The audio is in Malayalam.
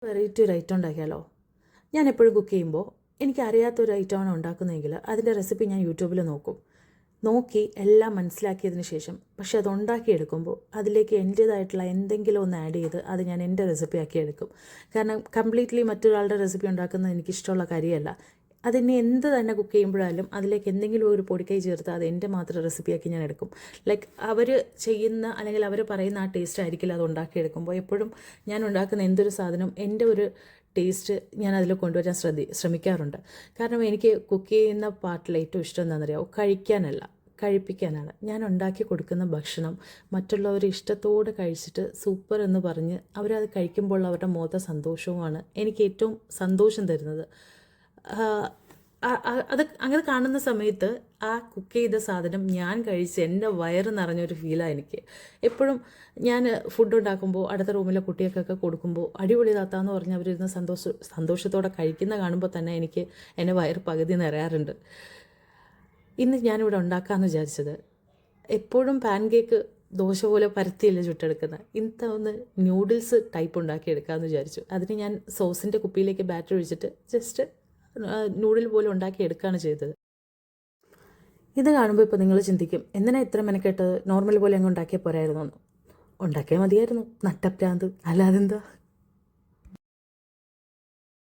വെറൈറ്റി ഒരു ഐറ്റം ഉണ്ടാക്കിയാലോ? ഞാൻ എപ്പോഴും കുക്ക് ചെയ്യുമ്പോൾ എനിക്കറിയാത്തൊരു ഐറ്റമാണ് ഉണ്ടാക്കുന്നതെങ്കിൽ അതിൻ്റെ റെസിപ്പി ഞാൻ യൂട്യൂബിൽ നോക്കി എല്ലാം മനസ്സിലാക്കിയതിന് ശേഷം പക്ഷെ അത് ഉണ്ടാക്കിയെടുക്കുമ്പോൾ അതിലേക്ക് എൻ്റേതായിട്ടുള്ള എന്തെങ്കിലും ഒന്ന് ആഡ് ചെയ്ത് അത് ഞാൻ എൻ്റെ റെസിപ്പി ആക്കി എടുക്കും. കാരണം കംപ്ലീറ്റ്ലി മറ്റൊരാളുടെ റെസിപ്പി ഉണ്ടാക്കുന്നത് എനിക്കിഷ്ടമുള്ള കാര്യമല്ല. അതിനി എന്ത് തന്നെ കുക്ക് ചെയ്യുമ്പോഴായാലും അതിലേക്ക് എന്തെങ്കിലും ഒരു പൊടിക്കൈ ചേർത്ത് അത് എൻ്റെ മാത്രം റെസിപ്പിയാക്കി ഞാൻ എടുക്കും. ലൈക്ക് അവർ ചെയ്യുന്ന അല്ലെങ്കിൽ അവർ പറയുന്ന ആ ടേസ്റ്റ് ആയിരിക്കില്ല അത് ഉണ്ടാക്കിയെടുക്കുമ്പോൾ. എപ്പോഴും ഞാൻ ഉണ്ടാക്കുന്ന എന്തൊരു സാധനം എൻ്റെ ഒരു ടേസ്റ്റ് ഞാൻ അതിൽ കൊണ്ടുവരാൻ ശ്രമിക്കാറുണ്ട്. കാരണം എനിക്ക് കുക്ക് ചെയ്യുന്ന പാർട്ടിൽ ഏറ്റവും ഇഷ്ടം എന്താണെന്നറിയാമോ? കഴിക്കാനല്ല, കഴിപ്പിക്കാനാണ്. ഞാൻ ഉണ്ടാക്കി കൊടുക്കുന്ന ഭക്ഷണം മറ്റുള്ളവർ ഇഷ്ടത്തോടെ കഴിച്ചിട്ട് സൂപ്പർ എന്ന് പറഞ്ഞ് അവരത് കഴിക്കുമ്പോൾ അവരുടെ മുഖത്തെ സന്തോഷവുമാണ് എനിക്ക് ഏറ്റവും സന്തോഷം തരുന്നത്. അത് അങ്ങനെ കാണുന്ന സമയത്ത് ആ കുക്ക് ചെയ്ത സാധനം ഞാൻ കഴിച്ച് എൻ്റെ വയറ് നിറഞ്ഞൊരു ഫീലാണ് എനിക്ക്. എപ്പോഴും ഞാൻ ഫുഡ് ഉണ്ടാക്കുമ്പോൾ അടുത്ത റൂമിലെ കുട്ടികൾക്കൊക്കെ കൊടുക്കുമ്പോൾ അടിപൊളി താത്താന്ന് പറഞ്ഞ് അവരിരുന്ന് സന്തോഷത്തോടെ കഴിക്കുന്ന കാണുമ്പോൾ തന്നെ എനിക്ക് എൻ്റെ വയറ് പകുതി നിറയാറുണ്ട്. ഇന്ന് ഞാനിവിടെ ഉണ്ടാക്കാമെന്ന് വിചാരിച്ചത്, എപ്പോഴും പാൻ കേക്ക് ദോശ പോലെ പരത്തിയല്ലേ ചുട്ടെടുക്കുന്നത്, ഇന്നത്തെ ഒന്ന് ന്യൂഡിൽസ് ടൈപ്പ് ഉണ്ടാക്കിയെടുക്കാമെന്ന് വിചാരിച്ചു. അതിന് ഞാൻ സോസിൻ്റെ കുപ്പിയിലേക്ക് ബാറ്റർ ഒഴിച്ചിട്ട് ജസ്റ്റ് നൂഡിൽ പോലെ ഉണ്ടാക്കി എടുക്കുകയാണ് ചെയ്തത്. ഇത് കാണുമ്പോൾ ഇപ്പോൾ നിങ്ങൾ ചിന്തിക്കും, എന്തിനാ ഇത്ര മെനക്കെട്ടത്? നോർമൽ പോലെ അങ്ങ് ഉണ്ടാക്കിയാൽ പോരായിരുന്നു എന്ന്. ഉണ്ടാക്കിയാൽ മതിയായിരുന്നു. നട്ടപ്രാന്ത്, അല്ലാതെന്താ.